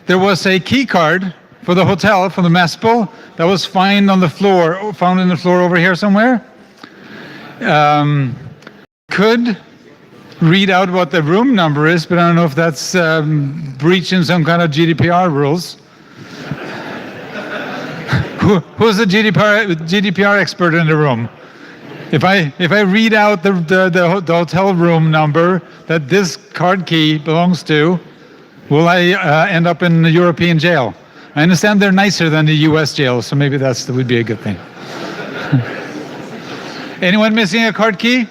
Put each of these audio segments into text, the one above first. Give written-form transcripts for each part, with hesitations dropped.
there was a key card for the hotel, for the mess bowl, that was found in the floor over here somewhere. Could read out what the room number is, but I don't know if that's breaching some kind of GDPR rules. Who's the GDPR expert in the room? If I read out the hotel room number that this card key belongs to, will I end up in the European jail? I understand they're nicer than the US jail, so maybe that would be a good thing. Anyone missing a card key?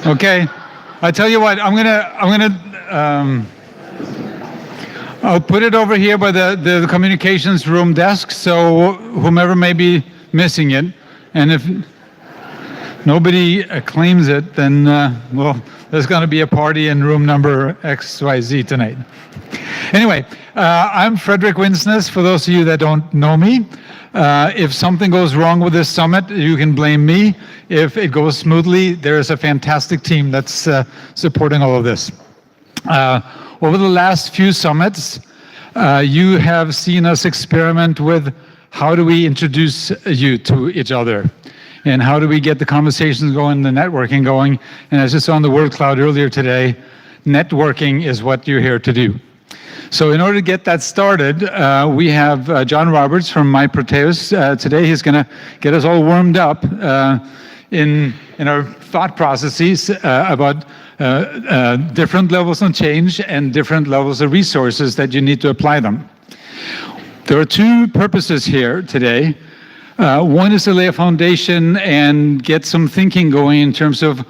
Okay, I tell you what, I'll put it over here by the communications room desk, so whomever may be missing it, and if nobody claims it, then well, there's going to be a party in room number XYZ tonight. Anyway, I'm Frederick Winsness, for those of you that don't know me. If something goes wrong with this summit, you can blame me. If it goes smoothly, there's a fantastic team that's supporting all of this. Over the last few summits, you have seen us experiment with how do we introduce you to each other, and how do we get the conversations going, the networking going. And as you saw on the word cloud earlier today, networking is what you're here to do. So in order to get that started, we have John Roberts from myProteus. Today he's going to get us all warmed up in our thought processes about different levels of change and different levels of resources that you need to apply them. There are two purposes here today. One is to lay a foundation and get some thinking going in terms of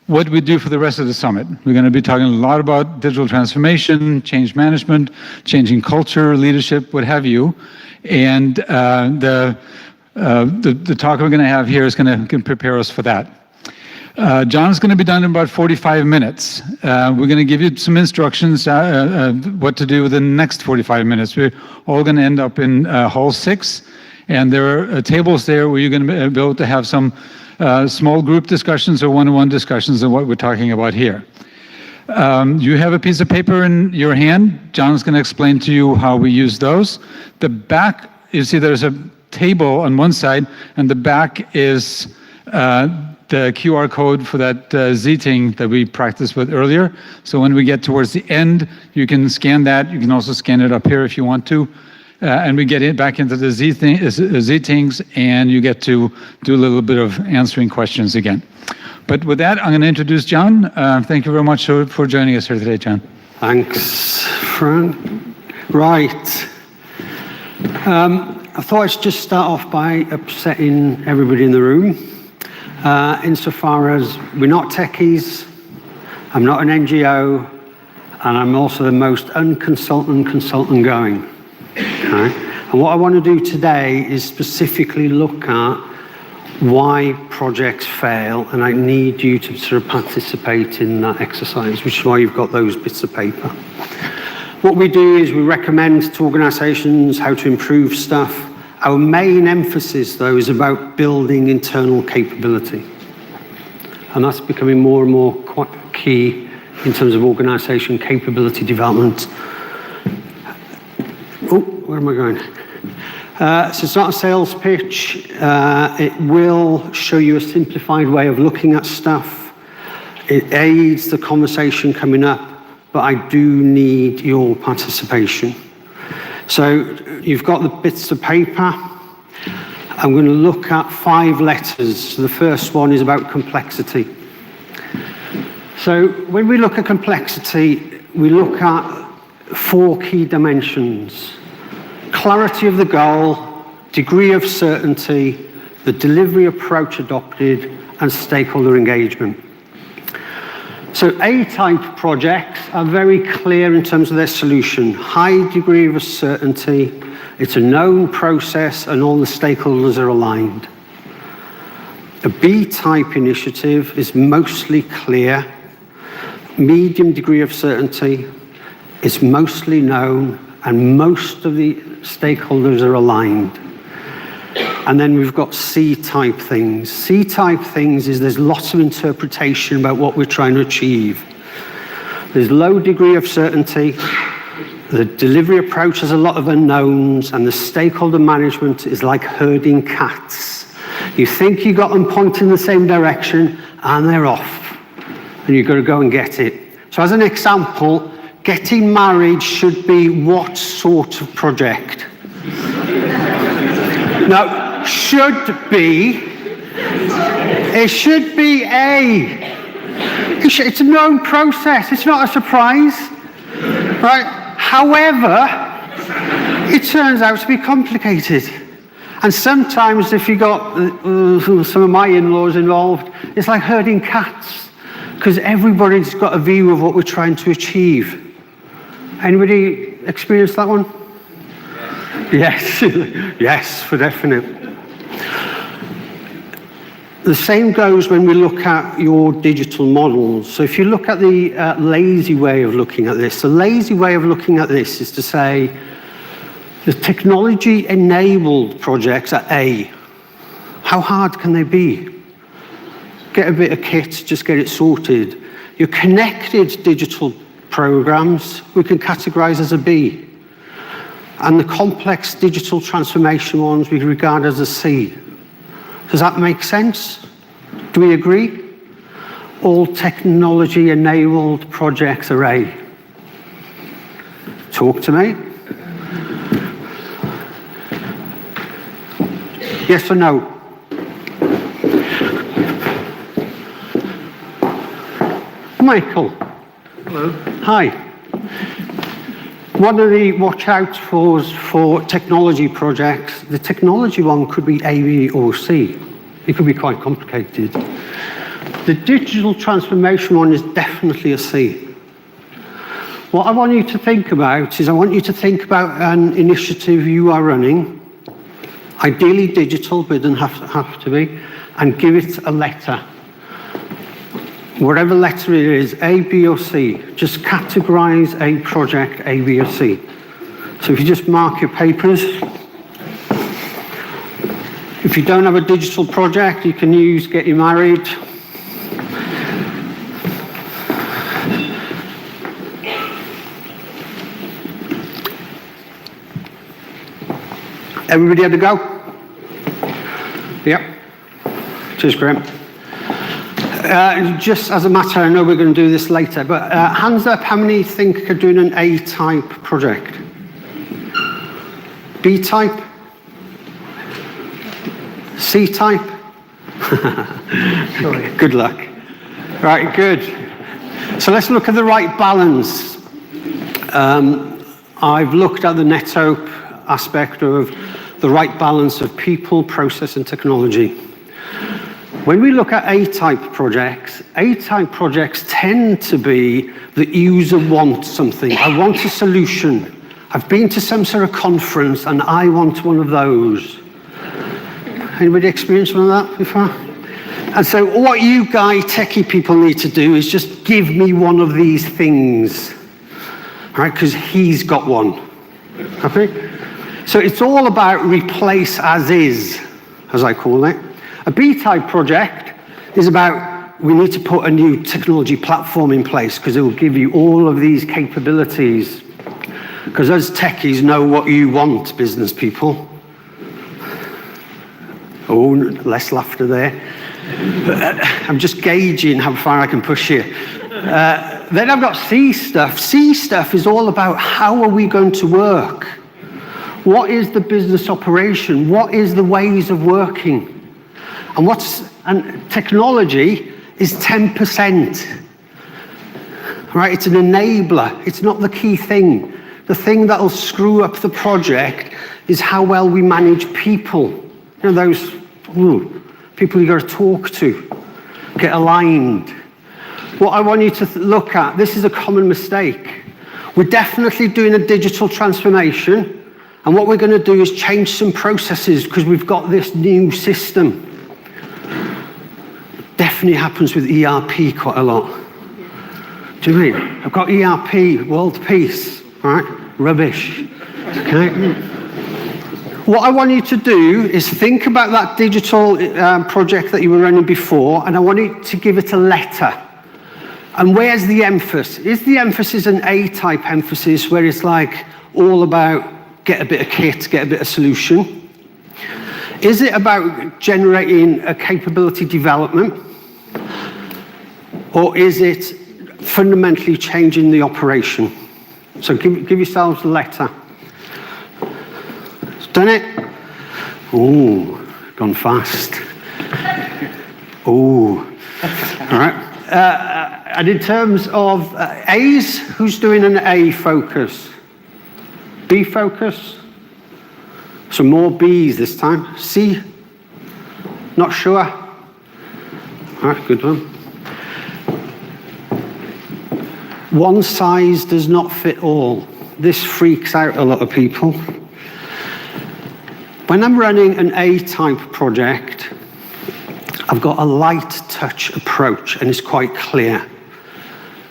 what we do for the rest of the summit. We're going to be talking a lot about digital transformation, change management, changing culture, leadership, what have you. And the talk we're going to have here is going to prepare us for that. John's going to be done in about 45 minutes. We're going to give you some instructions what to do within the next 45 minutes. We're all going to end up in Hall 6, and there are tables there where you're going to be able to have some small group discussions or one-on-one discussions on what we're talking about here. You have a piece of paper in your hand. John's going to explain to you how we use those. The back, you see there's a table on one side, and the back is the QR code for that Z-Ting that we practiced with earlier. So when we get towards the end, you can scan that. You can also scan it up here if you want to. And we get it back into the Z-Tings, and you get to do a little bit of answering questions again. But with that, I'm going to introduce John. Thank you very much for joining us here today, John. Thanks, Frank. Right. I thought I'd just start off by upsetting everybody in the room. Insofar as we're not techies, I'm not an NGO, and I'm also the most unconsultant consultant going. Okay. And what I want to do today is specifically look at why projects fail, and I need you to sort of participate in that exercise, which is why you've got those bits of paper. What we do is we recommend to organizations how to improve stuff. Our main emphasis, though, is about building internal capability. And that's becoming more and more quite key in terms of organization capability development. Oh, where am I going? So it's not a sales pitch. It will show you a simplified way of looking at stuff. It aids the conversation coming up, but I do need your participation. So you've got the bits of paper. I'm going to look at 5 letters. So the first one is about complexity. So when we look at complexity, we look at 4 key dimensions: clarity of the goal, degree of certainty, the delivery approach adopted, and stakeholder engagement. So A-type projects are very clear in terms of their solution. High degree of certainty, it's a known process, and all the stakeholders are aligned. A B-type initiative is mostly clear. Medium degree of certainty, it's mostly known, and most of the stakeholders are aligned. And then we've got C-type things. C-type things is there's lots of interpretation about what we're trying to achieve. There's low degree of certainty. The delivery approach has a lot of unknowns, and the stakeholder management is like herding cats. You think you got them pointing in the same direction, and they're off, and you've got to go and get it. So as an example, getting married should be what sort of project? No, should be. It should be it's a known process. It's not a surprise, right? However, it turns out to be complicated. And sometimes if you got some of my in-laws involved, it's like herding cats, because everybody's got a view of what we're trying to achieve. Anybody experienced that one? Yes, yes, for definite. The same goes when we look at your digital models. So if you look at the lazy way of looking at this, the lazy way of looking at this is to say the technology-enabled projects are A. How hard can they be? Get a bit of kit, just get it sorted. Your connected digital programs, we can categorize as a B. And the complex digital transformation ones we regard as a C. Does that make sense? Do we agree? All technology-enabled projects are A. Talk to me. Yes or no? Michael. Hello. Hi. What are the watch out for technology projects? The technology one could be A, B, or C. It could be quite complicated. The digital transformation one is definitely a C. What I want you to think about is I want you to think about an initiative you are running, ideally digital, but it doesn't have to be, and give it a letter. Whatever letter it is, A, B, or C, just categorize a project A, B, or C. So if you just mark your papers, if you don't have a digital project, you can use Get You Married. Everybody had to go? Yep. Cheers, Graham. Just as a matter, I know we're going to do this later, but hands up, how many think are doing an A-type project? B-type? C-type? Good luck. Right, good. So let's look at the right balance. I've looked at the NetHope aspect of the right balance of people, process, and technology. When we look at A-type projects tend to be the user wants something. I want a solution. I've been to some sort of conference and I want one of those. Anybody experienced one of that before? And so what you techie people need to do is just give me one of these things, right? Because he's got one. Okay? So it's all about replace as is, as I call it. A B-type project is about, we need to put a new technology platform in place because it will give you all of these capabilities. Because us techies know what you want, business people. Oh, less laughter there. I'm just gauging how far I can push you. Then I've got C stuff. C stuff is all about how are we going to work? What is the business operation? What is the ways of working? And technology is 10%. Right? It's an enabler. It's not the key thing. The thing that'll screw up the project is how well we manage people. You know, those people you got to talk to, get aligned. What I want you to look at, this is a common mistake. We're definitely doing a digital transformation, and what we're going to do is change some processes because we've got this new system. Definitely happens with ERP quite a lot. Do you mean? I've got ERP, world peace, right? Rubbish. Okay. What I want you to do is think about that digital project that you were running before, and I want you to give it a letter. And where's the emphasis? Is the emphasis an A-type emphasis where it's like all about get a bit of kit, get a bit of solution? Is it about generating a capability development? Or is it fundamentally changing the operation? So give yourselves a letter. Done it? Ooh, gone fast. Ooh, all right. And in terms of A's, who's doing an A focus? B focus? So more B's this time. C? Not sure? All right, good one. One size does not fit all. This freaks out a lot of people. When I'm running an A-type project, I've got a light touch approach and it's quite clear.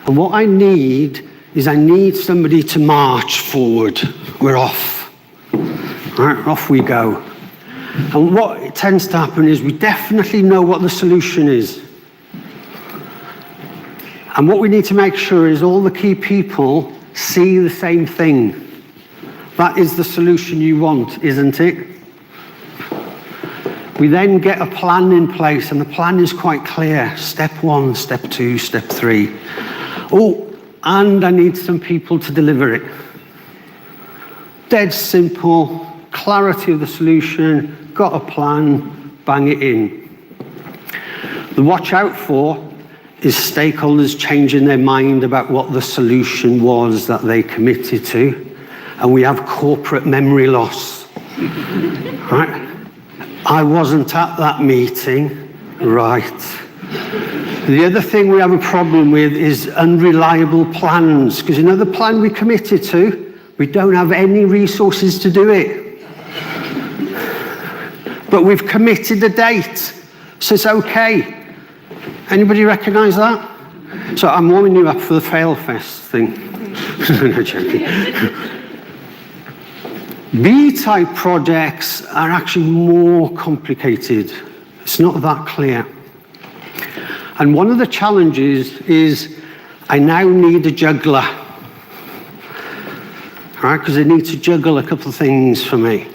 And what I need is I need somebody to march forward. We're off. All right, off we go. And what tends to happen is we definitely know what the solution is. And what we need to make sure is all the key people see the same thing. That is the solution you want, isn't it? We then get a plan in place, and the plan is quite clear. Step 1, step 2, step 3. Oh, and I need some people to deliver it. Dead simple, clarity of the solution, got a plan, bang it in. The watch out for is stakeholders changing their mind about what the solution was that they committed to, and we have corporate memory loss. Right? I wasn't at that meeting. Right. The other thing we have a problem with is unreliable plans, because you know the plan we committed to, we don't have any resources to do it. But we've committed a date, so it's okay. Anybody recognise that? So I'm warming you up for the fail-fest thing. No, joking. B-type projects are actually more complicated. It's not that clear. And one of the challenges is I now need a juggler. Right, because I need to juggle a couple of things for me.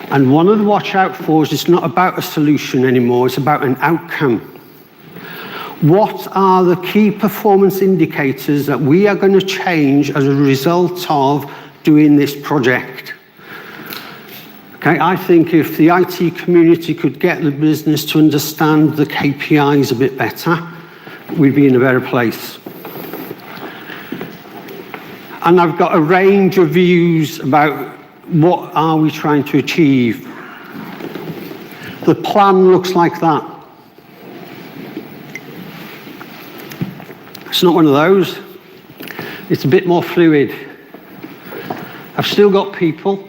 And one of the watch out for is it's not about a solution anymore, it's about an outcome. What are the key performance indicators that we are going to change as a result of doing this project? Okay, I think if the IT community could get the business to understand the KPIs a bit better, we'd be in a better place. And I've got a range of views about what are we trying to achieve. The plan looks like that. It's not one of those. It's a bit more fluid. I've still got people,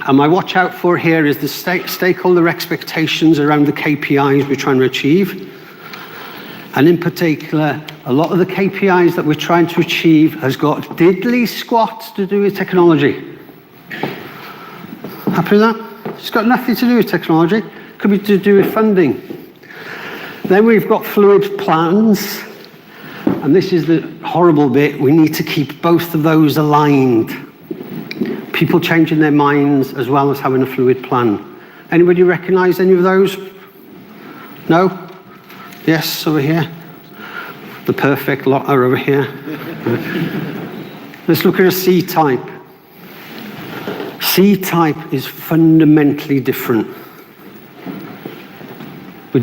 and my watch out for here is the stakeholder expectations around the KPIs we're trying to achieve. And in particular, a lot of the KPIs that we're trying to achieve has got diddly squat to do with technology. Happy with that? It's got nothing to do with technology. It could be to do with funding. Then we've got fluid plans. And this is the horrible bit. We need to keep both of those aligned. People changing their minds as well as having a fluid plan. Anybody recognize any of those? No? Yes, over here. The perfect lot are over here. Let's look at a C-type. C-type is fundamentally different. We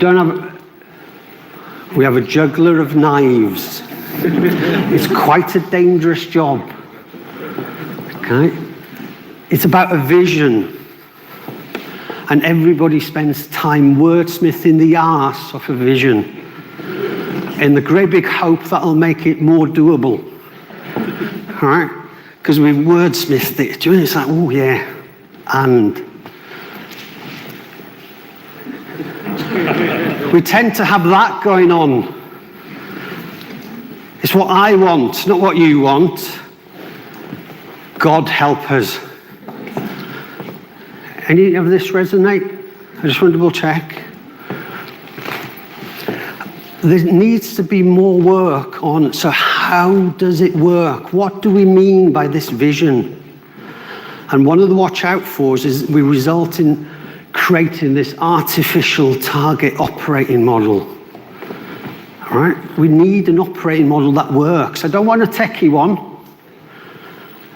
have a juggler of knives. It's quite a dangerous job. Okay? It's about a vision. And everybody spends time wordsmithing the arse of a vision in the great big hope that'll make it more doable. All right? Because we've wordsmithed it. Do you know, it's like, oh yeah, and. We tend to have that going on. It's what I want, not what you want. God help us. Any of this resonate? I just want to double check. there needs to be more work on, so how does it work? What do we mean by this vision? And one of the watch out fors is we result in creating this artificial target operating model. All right? We need an operating model that works. I don't want a techie one.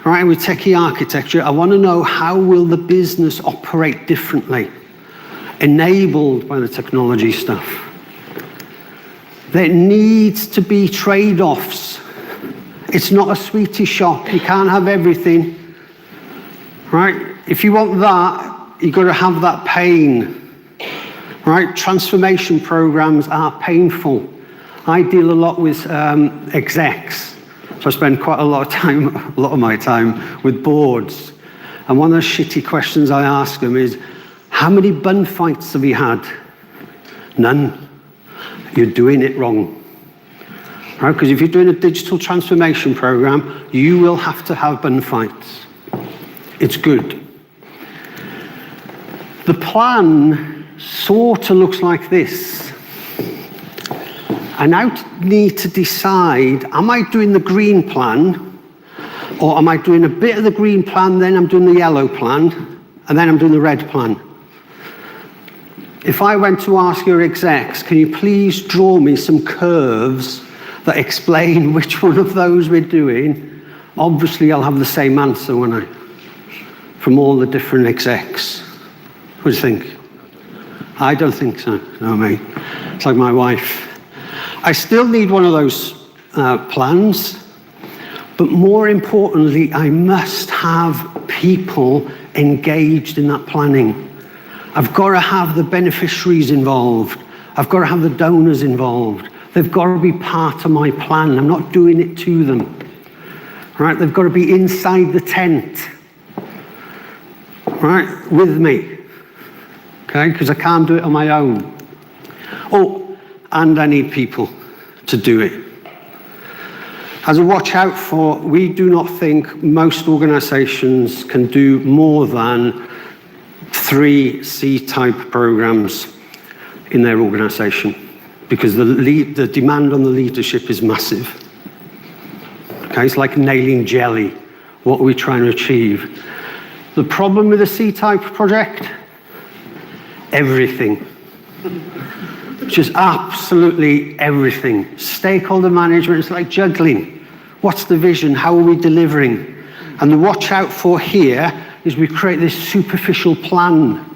All right, with techie architecture, I want to know how will the business operate differently, enabled by the technology stuff. There needs to be trade-offs. It's not a sweetie shop. You can't have everything, right? If you want that, you've got to have that pain, right? Transformation programs are painful. I deal a lot with execs, so I spend quite a lot of my time with boards. And one of the shitty questions I ask them is, how many bun fights have you had? None. You're doing it wrong. Right? Because if you're doing a digital transformation program, you will have to have bun fights. It's good. The plan sort of looks like this. I now need to decide, am I doing the green plan, or am I doing a bit of the green plan, then I'm doing the yellow plan, and then I'm doing the red plan? If I went to ask your execs, can you please draw me some curves that explain which one of those we're doing? Obviously, I'll have the same answer, won't I? From all the different execs. What do you think? I don't think so. No, mate. It's like my wife. I still need one of those plans, but more importantly, I must have people engaged in that planning. I've got to have the beneficiaries involved. I've got to have the donors involved. They've got to be part of my plan. I'm not doing it to them. Right? They've got to be inside the tent. Right? With me. Okay? Because I can't do it on my own. Oh, and I need people to do it. As a watch out for, we do not think most organizations can do more than 3 C-type programs in their organization, because the demand on the leadership is massive. Okay, it's like nailing jelly. What are we trying to achieve? The problem with a C-type project? Everything. Just absolutely everything. Stakeholder management is like juggling. What's the vision? How are we delivering? And the watch out for here is we create this superficial plan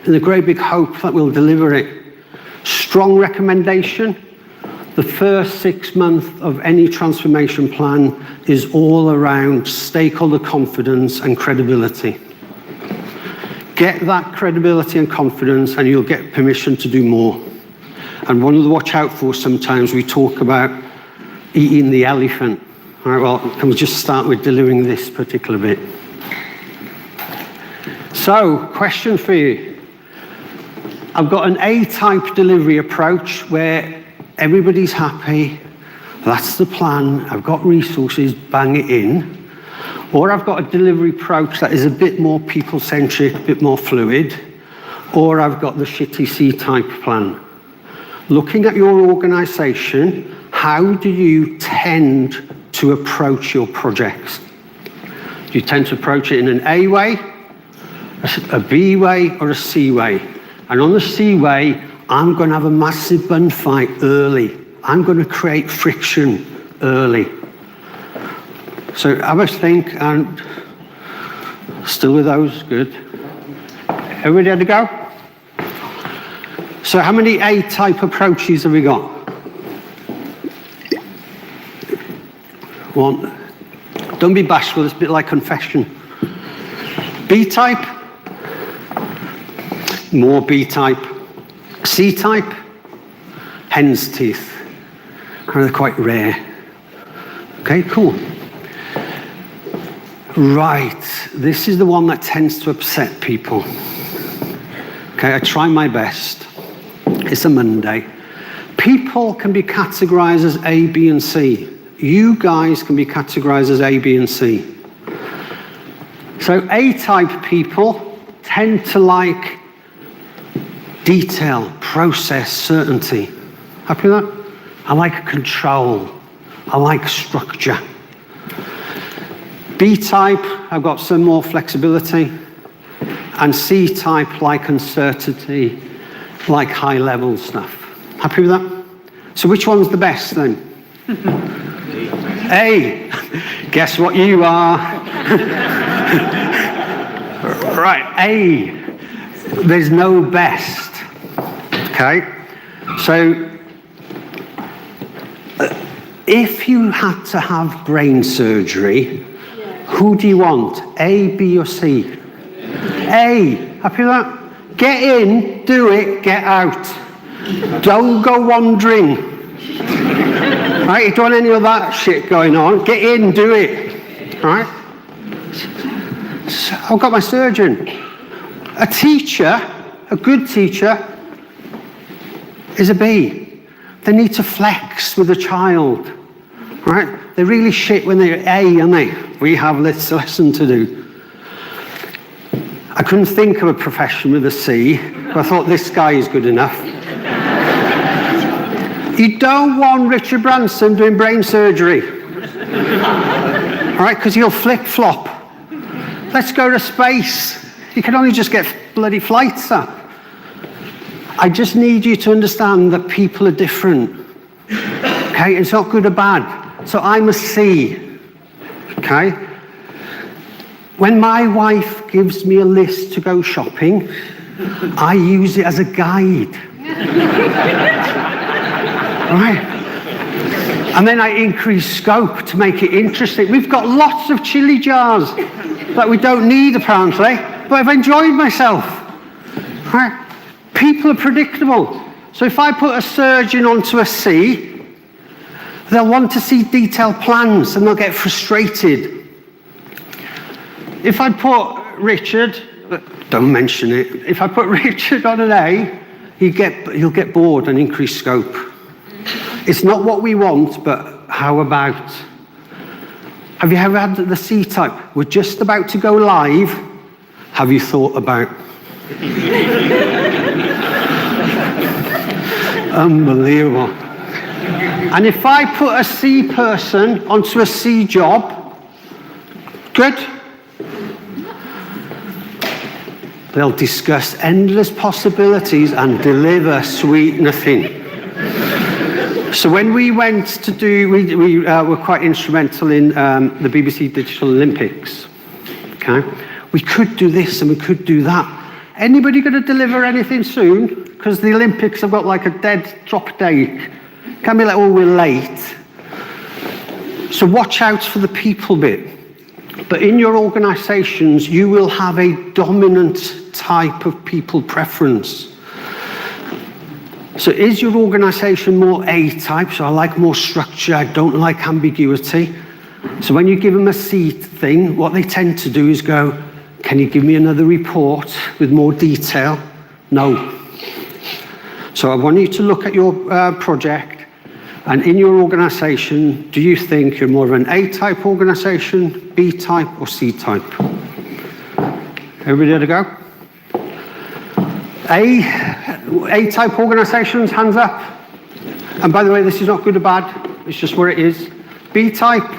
in the great big hope that we'll deliver it. Strong recommendation. The first 6 months of any transformation plan is all around stakeholder confidence and credibility. Get that credibility and confidence and you'll get permission to do more. And one of the watch out for, sometimes we talk about eating the elephant. All right, well, can we just start with delivering this particular bit? So, question for you. I've got an A-type delivery approach where everybody's happy, that's the plan, I've got resources, bang it in. Or I've got a delivery approach that is a bit more people-centric, a bit more fluid. Or I've got the shitty C-type plan. Looking at your organization, how do you tend to approach your projects? Do you tend to approach it in an A way, a B way, or a C way? And on the C way, I'm going to have a massive bun fight early. I'm going to create friction early. So have a think, and still with those, good. Everybody had to go? So how many A-type approaches have we got? 1. Don't be bashful, it's a bit like confession. B-type? More B-type. C-type? Hen's teeth. They're quite rare. Okay, cool. Right, this is the one that tends to upset people. Okay, I try my best. It's a Monday. People can be categorized as A, B, and C. You guys can be categorized as A, B, and C. So A-type people tend to like detail, process, certainty. Happy with that? I like control. I like structure. B-type, I've got some more flexibility. And C-type, like uncertainty, like high-level stuff. Happy with that? So which one's the best then? A. Guess what you are? Right, A. There's no best. Okay? So, if you had to have brain surgery, who do you want? A, B, or C? A. Happy with that? Get in, do it, get out. Don't go wandering. Right? You don't want any of that shit going on. Get in, do it. Right? So I've got my surgeon. A teacher, a good teacher, is a B. They need to flex with a child. Right? They're really shit when they're A, aren't they? We have this lesson to do. I couldn't think of a profession with a C, but I thought this guy is good enough. You don't want Richard Branson doing brain surgery. All right, because he'll flip-flop. Let's go to space. You can only just get bloody flights up. I just need you to understand that people are different. Okay, it's not good or bad. So I'm a C. Okay? When my wife gives me a list to go shopping, I use it as a guide. Right? And then I increase scope to make it interesting. We've got lots of chili jars that we don't need, apparently, but I've enjoyed myself. Right? People are predictable. So if I put a surgeon onto a C, they'll want to see detailed plans and they'll get frustrated. If I put Richard, don't mention it, if I put Richard on an A, he'll get bored and increase scope. It's not what we want, but how about? Have you ever had the C-type? We're just about to go live. Have you thought about? Unbelievable. And if I put a C person onto a C job, good. They'll discuss endless possibilities and deliver sweet nothing. So when we went to do, we were quite instrumental in the BBC Digital Olympics. Okay, we could do this and we could do that. Anybody going to deliver anything soon? Because the Olympics have got like a dead drop date. Can't be like, oh, we're late. So watch out for the people bit. But in your organisations, you will have a dominant type of people preference. So is your organisation more A-type? So I like more structure, I don't like ambiguity. So when you give them a C thing, what they tend to do is go, can you give me another report with more detail? No. So I want you to look at your project, and in your organisation, do you think you're more of an A-type organisation, B-type, or C-type? Everybody ready to go? A-type organisations, hands up. And by the way, this is not good or bad, it's just where it is. B-type,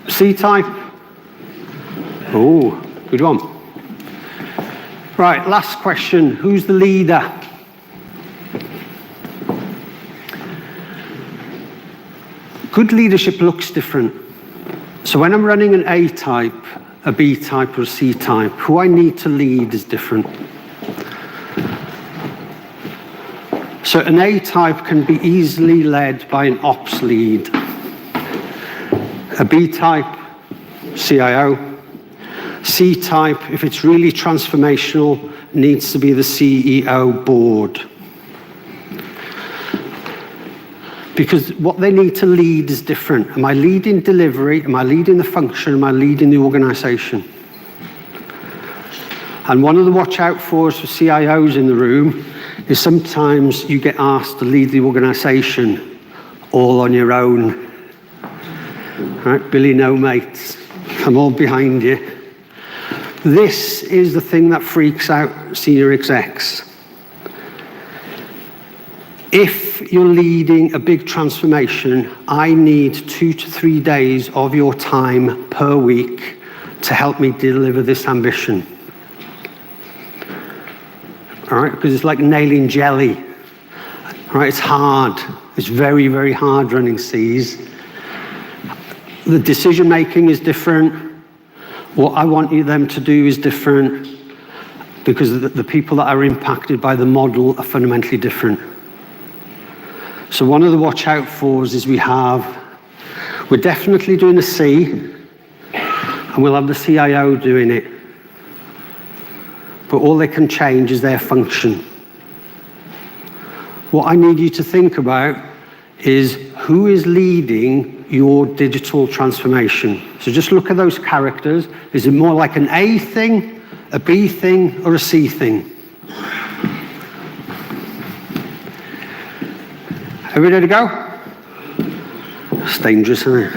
C-type. Oh, good one. Right, last question. Who's the leader? Good leadership looks different. So when I'm running an A-type, a B-type, or a C-type, who I need to lead is different. So an A-type can be easily led by an ops lead. A B-type, CIO. C-type, if it's really transformational, needs to be the CEO board. Because what they need to lead is different. Am I leading delivery? Am I leading the function? Am I leading the organisation? And one of the watch out fors for CIOs in the room is sometimes you get asked to lead the organisation all on your own. Right, Billy, no mates. I'm all behind you. This is the thing that freaks out senior execs. If you're leading a big transformation, I need 2 to 3 days of your time per week to help me deliver this ambition. All right, because it's like nailing jelly. All right, it's hard. It's very, very hard running C's. The decision making is different. What I want them to do is different, because the people that are impacted by the model are fundamentally different. So one of the watch out fors is we're definitely doing a C, and we'll have the CIO doing it. But all they can change is their function. What I need you to think about is who is leading your digital transformation. So just look at those characters. Is it more like an A thing, a B thing, or a C thing? Are we ready to go? It's dangerous, isn't it?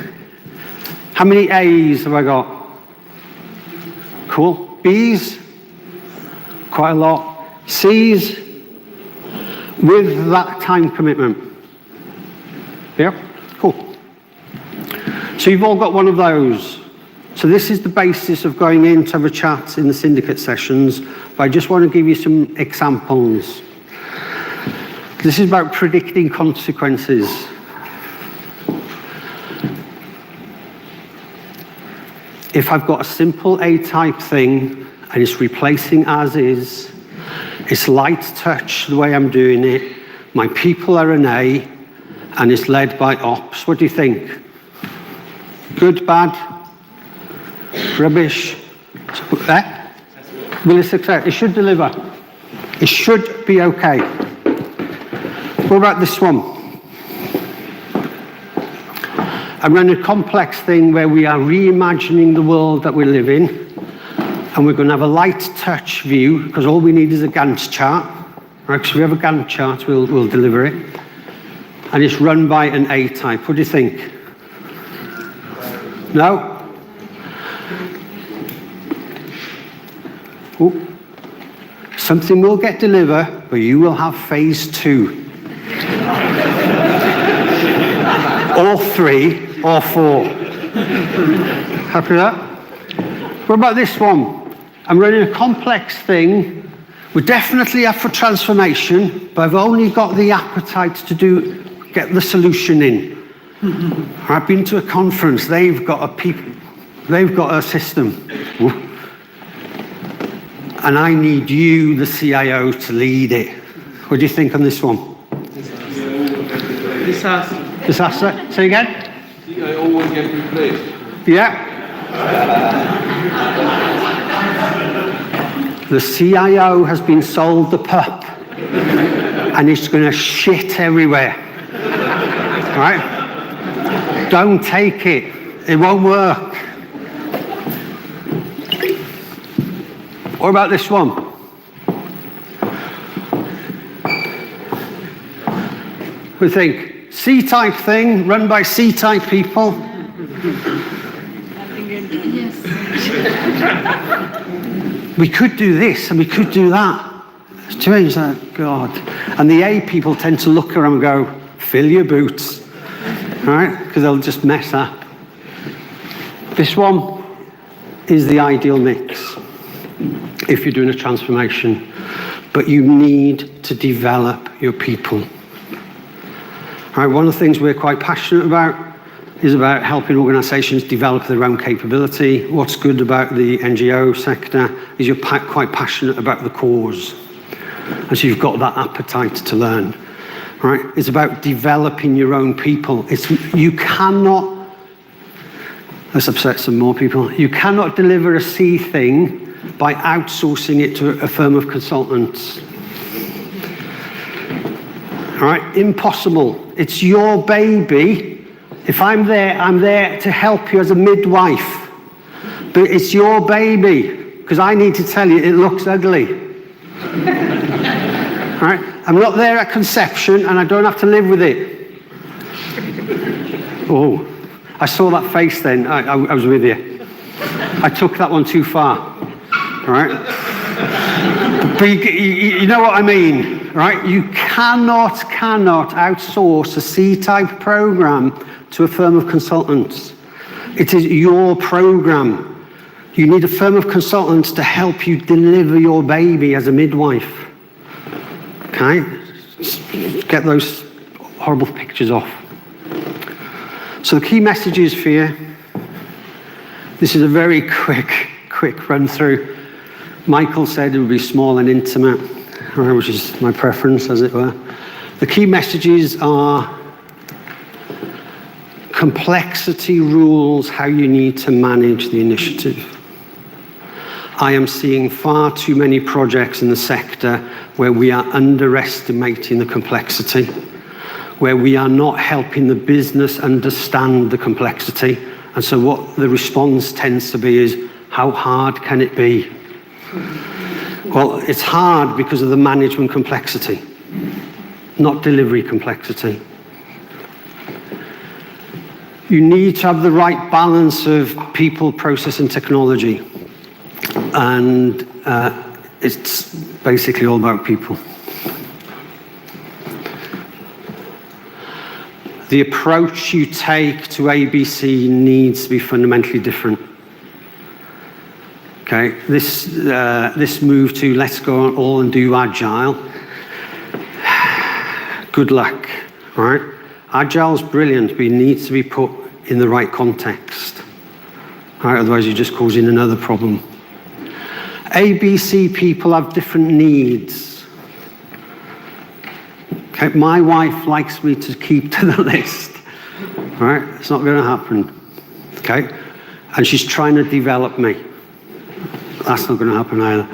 How many A's have I got? Cool. B's? Quite a lot. C's? With that time commitment. Yeah? Cool. So you've all got one of those. So this is the basis of going in to have a chat in the syndicate sessions, but I just want to give you some examples. This is about predicting consequences. If I've got a simple A-type thing and it's replacing as is, it's light touch the way I'm doing it, my people are an A, and it's led by ops, what do you think? Good, bad, rubbish? Will it succeed? It should deliver. It should be okay. What about this one? I'm running a complex thing where we are reimagining the world that we live in, and we're going to have a light touch view, because all we need is a Gantt chart. Right? Because if we have a Gantt chart, we'll deliver it. And it's run by an A-type. What do you think? No? Ooh. Something will get delivered, but you will have phase 2. Or 3, or 4. Happy with that? What about this one? I'm running a complex thing. We're definitely up for transformation, but I've only got the appetite to get the solution in. I've been to a conference. They've got a system, and I need you, the CIO, to lead it. What do you think on this one? Disaster. Say again? CIO will get replaced. Yeah. The CIO has been sold the pup, and it's going to shit everywhere. Right? Don't take it. It won't work. What about this one? We think C-type thing run by C-type people. We could do this and we could do that. It's strange that, God. And the A people tend to look around and go, fill your boots. All right? Because they'll just mess up. This one is the ideal mix if you're doing a transformation. But you need to develop your people. All right, one of the things we're quite passionate about is about helping organisations develop their own capability. What's good about the NGO sector is you're quite passionate about the cause. And so you've got that appetite to learn. Right? It's about developing your own people. You cannot, let's upset some more people, you cannot deliver a C thing by outsourcing it to a firm of consultants. All right? Impossible. It's your baby. If I'm there to help you as a midwife. But it's your baby, because I need to tell you it looks ugly. Right? I'm not there at conception, and I don't have to live with it. Oh, I saw that face then. I was with you. I took that one too far. All right? But you know what I mean. right? You cannot outsource a C-type program to a firm of consultants. It is your program. You need a firm of consultants to help you deliver your baby as a midwife. Okay? Get those horrible pictures off. So the key messages for you. This is a very quick run through. Michael said it would be small and intimate, which is my preference, as it were. The key messages are complexity rules how you need to manage the initiative. I am seeing far too many projects in the sector where we are underestimating the complexity, where we are not helping the business understand the complexity. And so what the response tends to be is, how hard can it be? Well, it's hard because of the management complexity, not delivery complexity. You need to have the right balance of people, process, and technology. And it's basically all about people. The approach you take to ABC needs to be fundamentally different. Okay, this move to let's go on all and do agile. Good luck, all right? Agile's brilliant, but it needs to be put in the right context. All right, otherwise you're just causing another problem. ABC people have different needs. Okay, my wife likes me to keep to the list. All right, it's not going to happen. Okay, and she's trying to develop me. That's not going to happen either.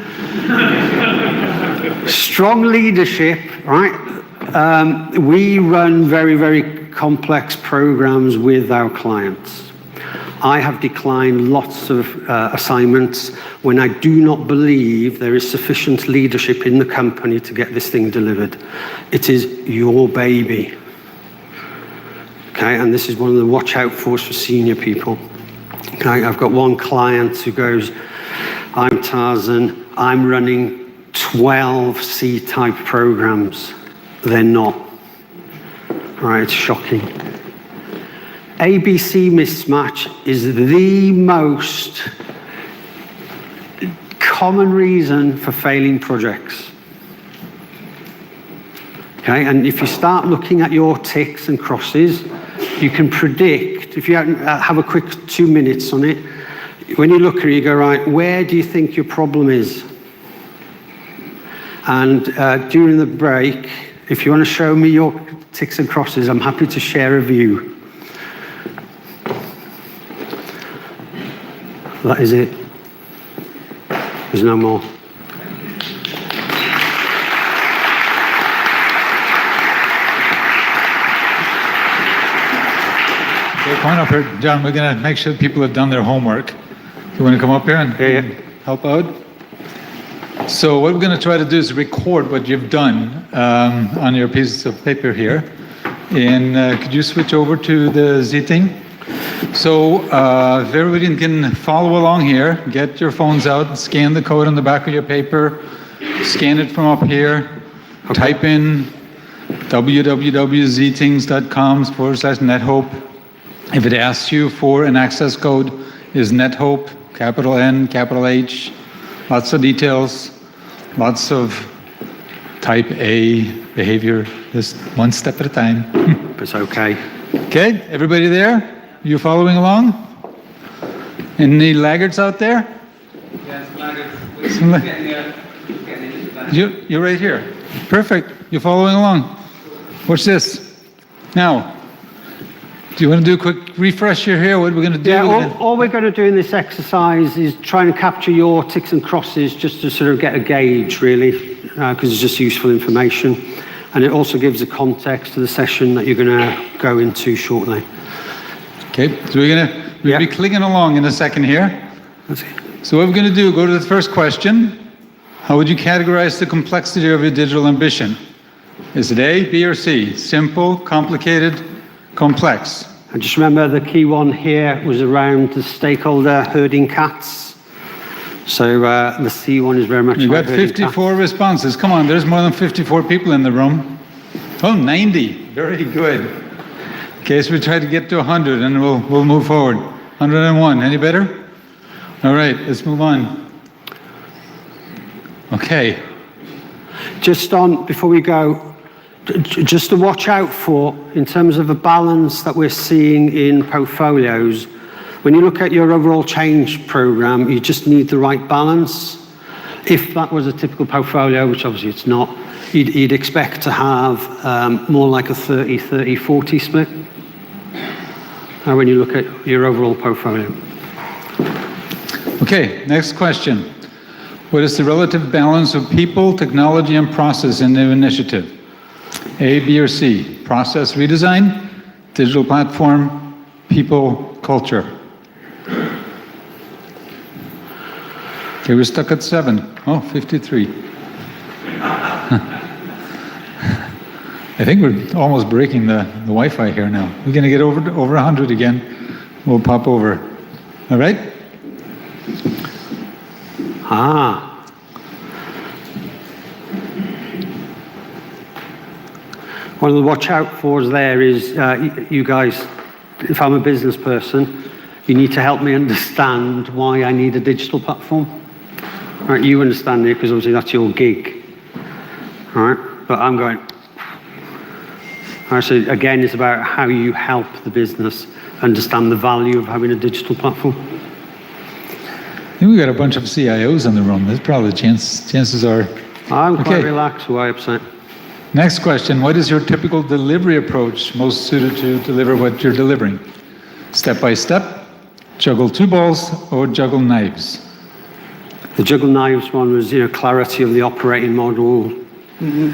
Strong leadership, right? We run very complex programs with our clients. I have declined lots of assignments when I do not believe there is sufficient leadership in the company to get this thing delivered. It is your baby. Okay, and this is one of the watch out for senior people. Okay, I've got one client who goes, I'm Tarzan, I'm running 12 C-type programs. They're not. All right, it's shocking. ABC mismatch is the most common reason for failing projects. Okay, and if you start looking at your ticks and crosses, you can predict, if you have a quick 2 minutes on it, when you look at it, you go, right, where do you think your problem is? And during the break, if you want to show me your ticks and crosses, I'm happy to share a view. That is it. There's no more. Okay, come on up here, John. We're going to make sure people have done their homework. You want to come up here and help out? So what we're going to try to do is record what you've done on your piece of paper here. And could you switch over to the Z thing? So if everybody can follow along here, get your phones out, scan the code on the back of your paper, scan it from up here, type in www.zthings.com/NetHope. If it asks you for an access code, is NetHope, capital N, capital H, lots of details, lots of type A behavior, just one step at a time. It's okay. Okay, everybody there? You following along? Any laggards out there? Yes, laggards. You're right here. Perfect. You're following along. Watch this. Now, do you want to do a quick refresher here? What we're going to do? Yeah, all we're going to do in this exercise is try and capture your ticks and crosses just to sort of get a gauge, really, because it's just useful information. And it also gives a context to the session that you're going to go into shortly. Okay, so we'll be clicking along in a second here. So what we're going to do, go to the first question. How would you categorize the complexity of your digital ambition? Is it A, B, or C? Simple, complicated, complex? And just remember the key one here was around the stakeholder herding cats. So the C one is very much. You like got urgent 54 responses. Come on, there's more than 54 people in the room. Oh, 90. Very good. Okay, so we try to get to 100 and we'll move forward. 101. Any better? All right, let's move on. Okay. Just on, before we go, just to watch out for, in terms of the balance that we're seeing in portfolios, when you look at your overall change program, you just need the right balance. If that was a typical portfolio, which obviously it's not, you'd expect to have more like a 30-30-40 split when you look at your overall portfolio. Okay, next question. What is the relative balance of people, technology, and process in the initiative? A, B, or C? Process redesign, digital platform, people, culture. Okay, we're stuck at 7. Oh, 53. I think we're almost breaking the Wi-Fi here now. We're going to get over 100 again. We'll pop over. All right? One of the watch out fors there is, you guys, if I'm a business person, you need to help me understand why I need a digital platform. All right, you understand it because obviously that's your gig. All right, but I'm going. All right, so again, it's about how you help the business understand the value of having a digital platform. I think we got a bunch of CIOs in the room. There's probably chances are. I'm quite relaxed. Why upset? Next question. What is your typical delivery approach most suited to deliver what you're delivering? Step by step, juggle 2 balls, or juggle knives? The juggle knives one was, clarity of the operating model,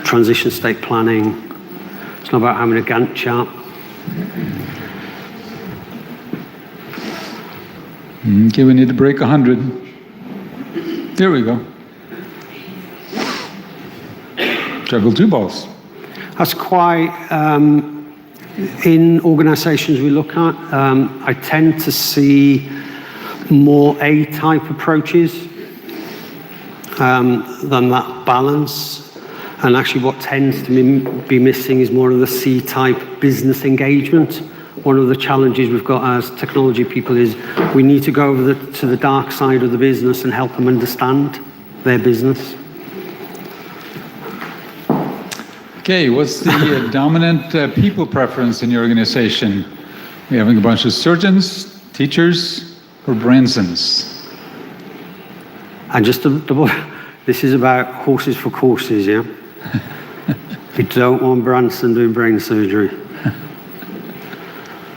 transition state planning. It's not about having a Gantt chart. Okay, we need to break 100. There we go. Juggle 2 balls. That's quite, in organizations we look at, I tend to see more A-type approaches than that balance. And actually what tends to be missing is more of the C-type business engagement. One of the challenges we've got as technology people is we need to go over to the dark side of the business and help them understand their business. Okay, what's the dominant people preference in your organization? We're having a bunch of surgeons, teachers, or Bransons? And just this is about horses for courses, yeah? You don't want Branson doing brain surgery.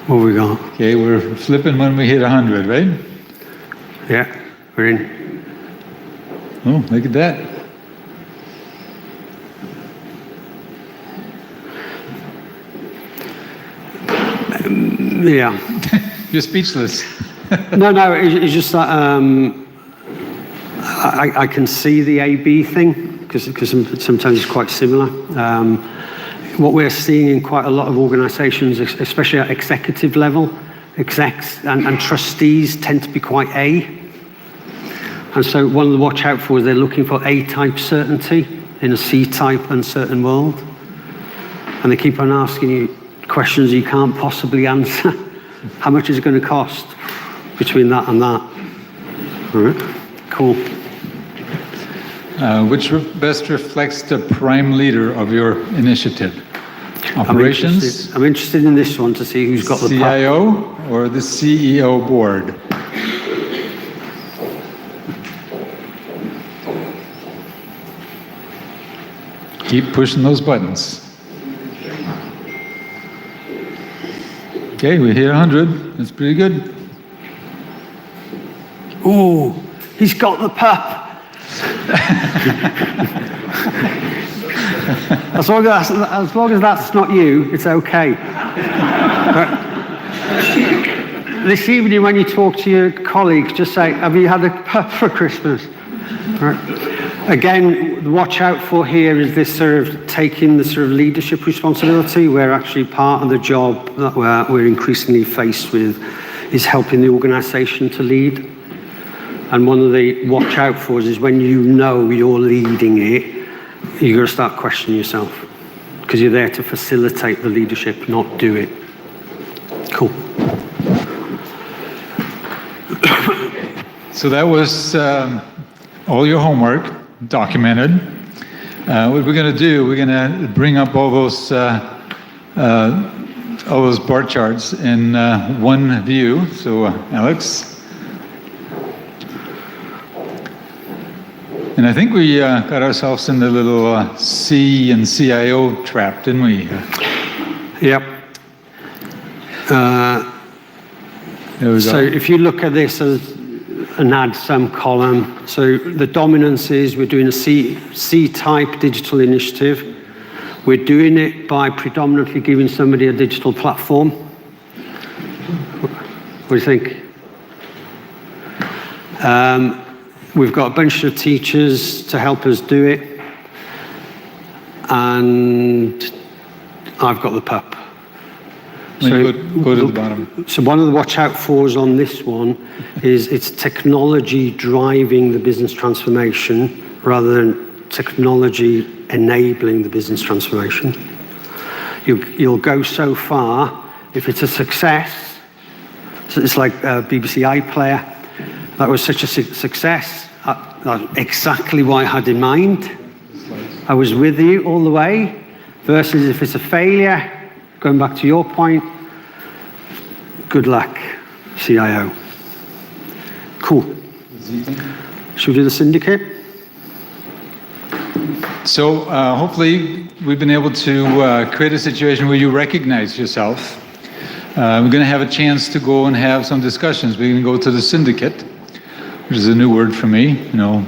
What have we got? Okay, we're flipping when we hit 100, right? Yeah, we're in. Oh, look at that. Yeah. You're speechless. No, it's just that I can see the A-B thing because sometimes it's quite similar. What we're seeing in quite a lot of organizations, especially at executive level, execs and trustees tend to be quite A. And so one of the watch out for is they're looking for A-type certainty in a C-type uncertain world. And they keep on asking you questions you can't possibly answer. How much is it going to cost between that and that? All right, cool. Which best reflects the prime leader of your initiative? Operations? I'm interested in this one to see who's got the CIO or the CEO board? Keep pushing those buttons. Okay, we hit 100. That's pretty good. Ooh, he's got the pup. As long as that's not you, it's okay. This evening when you talk to your colleagues, just say, have you had a pup for Christmas? Right. Again, the watch out for here is this sort of taking the sort of leadership responsibility, where actually part of the job that we're increasingly faced with is helping the organization to lead. And one of the watch out for is when you know you're leading it, you're going to start questioning yourself because you're there to facilitate the leadership, not do it. Cool. So that was all your homework documented. What we're going to do, we're going to bring up all those bar charts in one view. So, Alex. And I think we got ourselves in the little C and CIO trap, didn't we? Yep. There we So go. if you look at this as an add sum column, so the dominance is we're doing a C-type digital initiative. We're doing it by predominantly giving somebody a digital platform. What do you think? We've got a bunch of teachers to help us do it. And I've got the pup. Go to the bottom. So one of the watch out fors on this one is it's technology driving the business transformation rather than technology enabling the business transformation. You'll go so far if it's a success. So it's like BBC iPlayer. That was such a success. That's exactly what I had in mind. I was with you all the way. Versus if it's a failure, going back to your point, good luck, CIO. Cool. Should we do the syndicate? So hopefully we've been able to create a situation where you recognize yourself. We're going to have a chance to go and have some discussions. We're going to go to the syndicate, which is a new word for me. You know,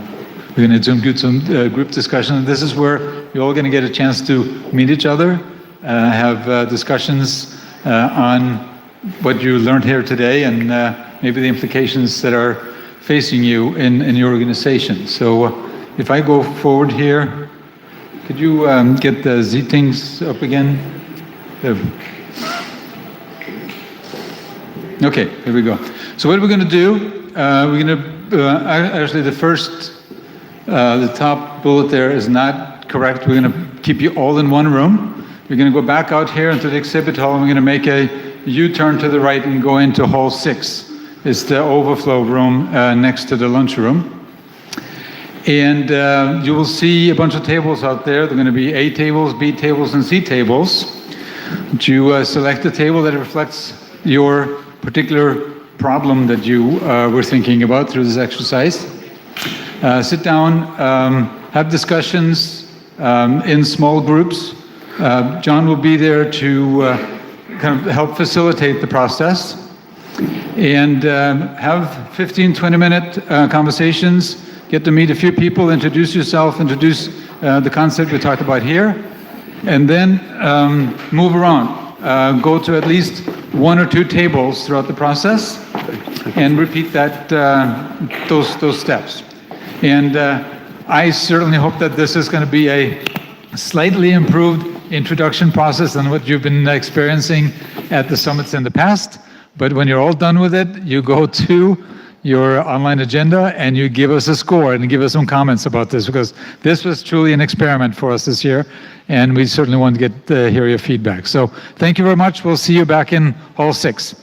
we're going to do some group discussion. And this is where you're all going to get a chance to meet each other, have discussions on what you learned here today, and maybe the implications that are facing you in your organization. So if I go forward here, could you get the Z things up again? There. Okay, here we go. So what we're going to do, we're going to, actually the top bullet there is not correct. We're going to keep you all in one room. We're going to go back out here into the exhibit hall, and we're going to make a U-turn to the right and go into hall 6. It's the overflow room next to the lunchroom. And you will see a bunch of tables out there. They're going to be A tables, B tables, and C tables. You select a table that reflects your particular problem that you were thinking about through this exercise. Sit down, have discussions in small groups. John will be there to kind of help facilitate the process. And have 15, 20-minute conversations. Get to meet a few people, introduce yourself, introduce the concept we talked about here, and then move around. Go to at least 1 or 2 tables throughout the process, and repeat that those steps. And I certainly hope that this is going to be a slightly improved introduction process than what you've been experiencing at the summits in the past. But when you're all done with it, you go to your online agenda and you give us a score and give us some comments about this, because this was truly an experiment for us this year, and we certainly want to hear your feedback. So thank you very much. We'll see you back in hall 6.